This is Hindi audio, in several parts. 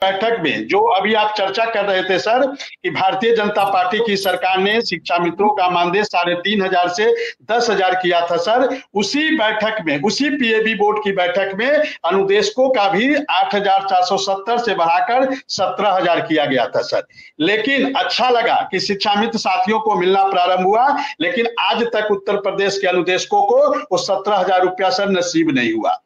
बैठक में जो अभी आप चर्चा कर रहे थे सर कि भारतीय जनता पार्टी की सरकार ने शिक्षा मित्रों का मानदेय 3,500 से 10,000 किया था सर। उसी बैठक में, उसी पीएबी बोर्ड की बैठक में अनुदेशकों का भी 8,470 से बढ़ाकर 17,000 किया गया था सर। लेकिन अच्छा लगा कि शिक्षा मित्र साथियों को मिलना प्रारंभ हुआ, लेकिन आज तक उत्तर प्रदेश के अनुदेशकों को वो 17,000 रुपया सर नसीब नहीं हुआ।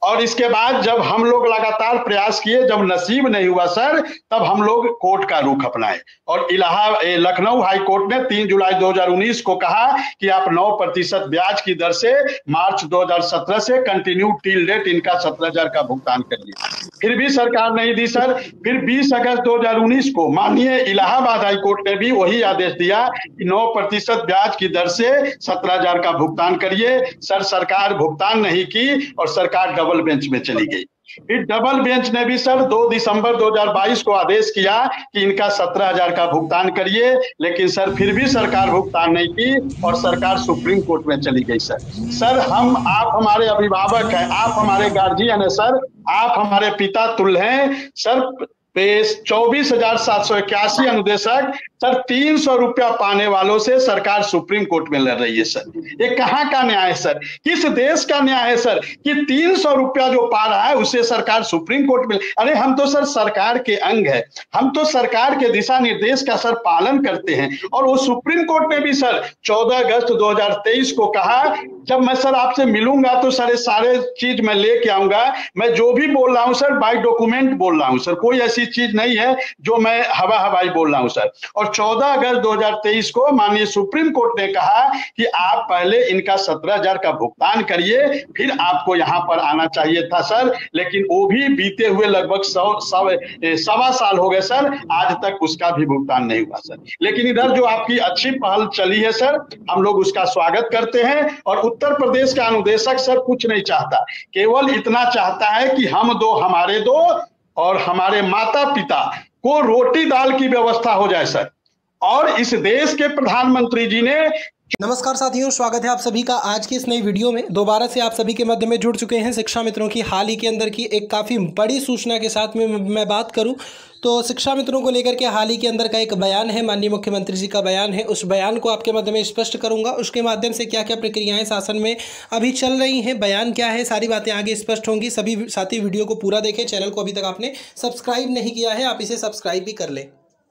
और इसके बाद जब हम लोग लगातार प्रयास किए, जब नसीब नहीं हुआ सर, तब हम लोग कोर्ट का रुख अपनाए और लखनऊ हाई कोर्ट ने 3 जुलाई 2019 को कहा कि आप 9% ब्याज की दर से मार्च 2017 से कंटिन्यू टिल डेट इनका 17,000 का भुगतान करिए। फिर भी सरकार नहीं दी सर। फिर 20 अगस्त 2019 को माननीय इलाहाबाद हाई कोर्ट ने भी वही आदेश दिया कि 9% ब्याज की दर से 17,000 का भुगतान करिए। सर सरकार भुगतान नहीं की और सरकार डबल बेंच में चली गई। फिर डबल बेंच ने भी सर 2 दिसंबर 2022 को आदेश किया कि इनका 17,000 का भुगतान करिए, लेकिन सर फिर भी सरकार भुगतान नहीं की और सरकार सुप्रीम कोर्ट में चली गई सर। सर आप हमारे अभिभावक हैं, आप हमारे गार्जियन हैं सर, आप हमारे पिता तुल्य हैं सर। 24,781 अनुदेशक सर 300 रुपया पाने वालों से सरकार सुप्रीम कोर्ट में लड़ रही है सर। ये कहाँ का न्याय है सर? किस देश का न्याय है सर कि 300 रुपया जो पा रहा है उसे सरकार सुप्रीम कोर्ट में? अरे हम तो सर सरकार के अंग है, हम तो सरकार के दिशा निर्देश का सर पालन करते हैं। और वो सुप्रीम कोर्ट ने भी सर 14 अगस्त 2023 को कहा, जब मैं सर आपसे मिलूंगा तो सारे चीज मैं लेके आऊंगा, मैं जो भी बोल रहा हूं सर बाय डॉक्यूमेंट बोल रहा हूं सर, कोई ऐसी चीज नहीं है जो मैं हवाई बोल रहा हूं सर। और 14 अगस्त 2023 को माननीय सुप्रीम कोर्ट ने कहा कि आप पहले इनका 17,000 का भुगतान करिए, फिर आपको यहां पर आना चाहिए था सर। लेकिन वो भी बीते हुए लगभग 1.25 साल हो गए सर, आज तक उसका भी भुगतान नहीं हुआ सर। लेकिन इधर जो आपकी अच्छी पहल चली है सर, हम लोग उसका स्वागत करते हैं। और उत्तर प्रदेश का अनुदेशक सर कुछ नहीं चाहता, केवल इतना चाहता है कि हम दो, हमारे दो और हमारे माता पिता को रोटी दाल की व्यवस्था हो जाए सर। और इस देश के प्रधानमंत्री जी ने नमस्कार साथियों, स्वागत है आप सभी का आज की इस नई वीडियो में। दोबारा से आप सभी के मध्य में जुड़ चुके हैं शिक्षा मित्रों की हाल ही के अंदर की एक काफ़ी बड़ी सूचना के साथ में मैं बात करूं तो शिक्षा मित्रों को लेकर के हाल ही के अंदर का एक बयान है, माननीय मुख्यमंत्री जी का बयान है। उस बयान को आपके मध्य में स्पष्ट करूंगा, उसके माध्यम से क्या क्या प्रक्रियाएं शासन में अभी चल रही हैं, बयान क्या है, सारी बातें आगे स्पष्ट होंगी। सभी साथी वीडियो को पूरा देखें। चैनल को अभी तक आपने सब्सक्राइब नहीं किया है, आप इसे सब्सक्राइब भी कर लें।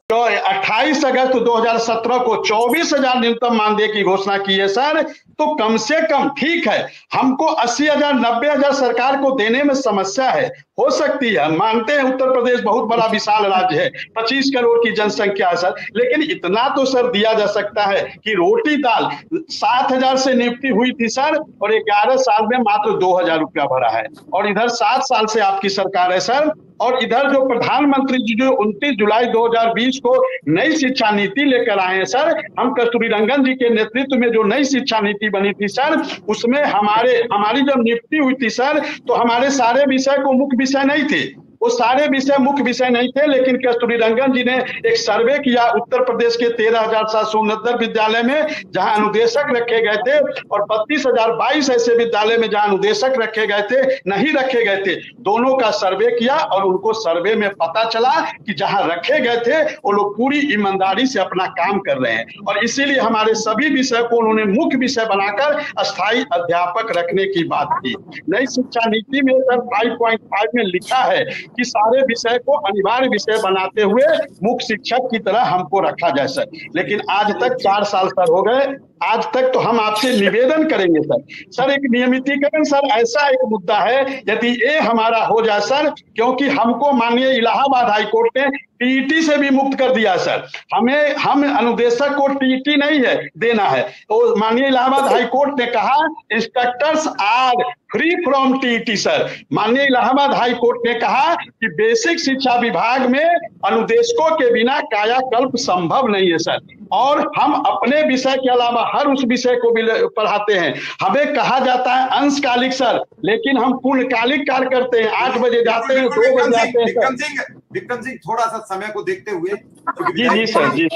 28 अगस्त 2017 को 24,000 न्यूनतम मानदेय की घोषणा की है सर। तो कम से कम ठीक है, हमको 80,000 90,000 सरकार को देने में समस्या है, हो सकती है, मानते हैं उत्तर प्रदेश बहुत बड़ा विशाल राज्य है, 25 करोड़ की जनसंख्या है सर। लेकिन इतना तो सर दिया जा सकता है कि रोटी दाल 7,000 से नियुक्ति हुई थी सर, और 11 साल में मात्र 2,000 रुपया भरा है। और इधर 7 साल से आपकी सरकार है सर। और इधर जो प्रधानमंत्री जी जो 29 जुलाई 2020 को नई शिक्षा नीति लेकर आए हैं सर, हम कस्तूरी रंगन जी के नेतृत्व में जो नई शिक्षा नीति बनी थी सर, उसमें हमारी जब नियुक्ति हुई थी सर, तो हमारे सारे विषय को मुख्य विषय नहीं थे, वो सारे विषय मुख्य विषय नहीं थे। लेकिन कस्तूरी रंगन जी ने एक सर्वे किया उत्तर प्रदेश के 13,769 विद्यालय में जहां अनुदेशक रखे गए थे, और 32,022 ऐसे विद्यालय में जहां अनुदेशक रखे गए थे, नहीं रखे गए थे, दोनों का सर्वे किया। और उनको सर्वे में पता चला कि जहां रखे गए थे वो लोग पूरी ईमानदारी से अपना काम कर रहे हैं। और इसीलिए हमारे सभी विषय को उन्होंने मुख्य विषय बनाकर अस्थायी अध्यापक रखने की बात की। नई शिक्षा नीति में सर 5.5 में लिखा है कि सारे विषय को अनिवार्य विषय बनाते हुए मुख्य शिक्षक की तरह हमको रखा जाए सर। लेकिन आज तक 4 साल सर हो गए, आज तक तो हम आपसे निवेदन करेंगे सर एक नियमितीकरण सर ऐसा एक मुद्दा है, यदि ये हमारा हो जाए सर, क्योंकि हमको माननीय इलाहाबाद हाई कोर्ट ने टीईटी से भी मुक्त कर दिया सर। हम अनुदेशक को टीईटी नहीं है देना है, तो माननीय इलाहाबाद हाई कोर्ट ने कहा instructors are free from TET sir. माननीय इलाहाबाद हाई कोर्ट ने कहा कि बेसिक शिक्षा विभाग में अनुदेशकों के बिना कायाकल्प संभव नहीं है सर। और हम अपने विषय के अलावा हर उस विषय को भी पढ़ाते हैं। हमें कहा जाता है अंशकालिक सर, लेकिन हम पूर्णकालिक कार्य करते हैं। 8 बजे जाते हैं, 2 बजे जाते हैं। विक्रम सिंह थोड़ा सा समय को देखते हुए। जी सर जी।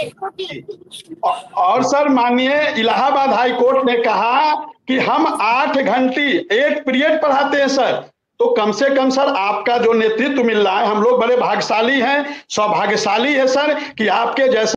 और सर माननीय इलाहाबाद हाई कोर्ट ने कहा कि हम 8 घंटे एक पीरियड पढ़ाते हैं सर, तो कम से कम सर आपका जो नेतृत्व मिल रहा है, हम लोग बड़े भाग्यशाली हैं, सौभाग्यशाली है सर कि आपके जैसे